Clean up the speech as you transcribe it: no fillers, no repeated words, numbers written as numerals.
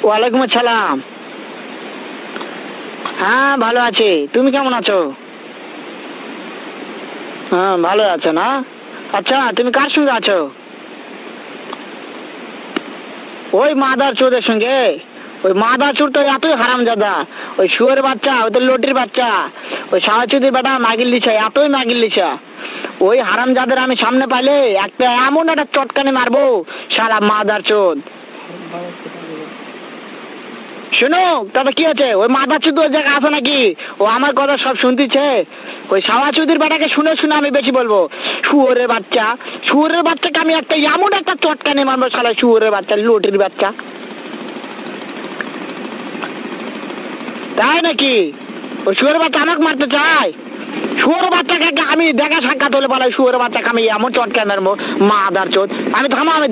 ওয়ালাইকুম আসসালাম। হ্যাঁ ভালো আছি, তুমি কেমন আছো? হ্যাঁ ভালো আছো না? আচ্ছা তুমি কার সঙ্গে আছো? ওই মাদার চোরের সঙ্গে। ওই মাদার চোর তো এতই হারামজাদা, ওই শুয়োরের বাচ্চা, ওই তো লটির বাচ্চা, ওই সাহাচুদির বেটা মাগিল লিছা, এতই মাগিল লিছা। ওই হারামজাদের আমি সামনে পাইলে একটা এমন একটা চটকানি মারবো, শালা মাদার চোদ। শোনো তাতে কি আছে, ওই মাথা চুদ ওই জায়গায় আছে নাকি? ও আমার কথা সব শুনতেছে। ওই সাওয়াচুদির বেটাকে শুনে শুনে আমি বেশি বলবো। শুয়োরের বাচ্চা, শুয়োরের বাচ্চাকে আমি একটা এমন একটা চটকানি মারবো, শালা শুয়োরের বাচ্চা, লটির বাচ্চা। তাই নাকি? ওই শুয়োরের বাচ্চা আমাকে মারতে চায়? শুয়োরের বাচ্চাকে আমি দেখা সাক্ষাৎ হলে বলে শুয়োরের বাচ্চাকে আমি এমন চটকানি মারবো, মাদার চোদ। আমি থামো, আমি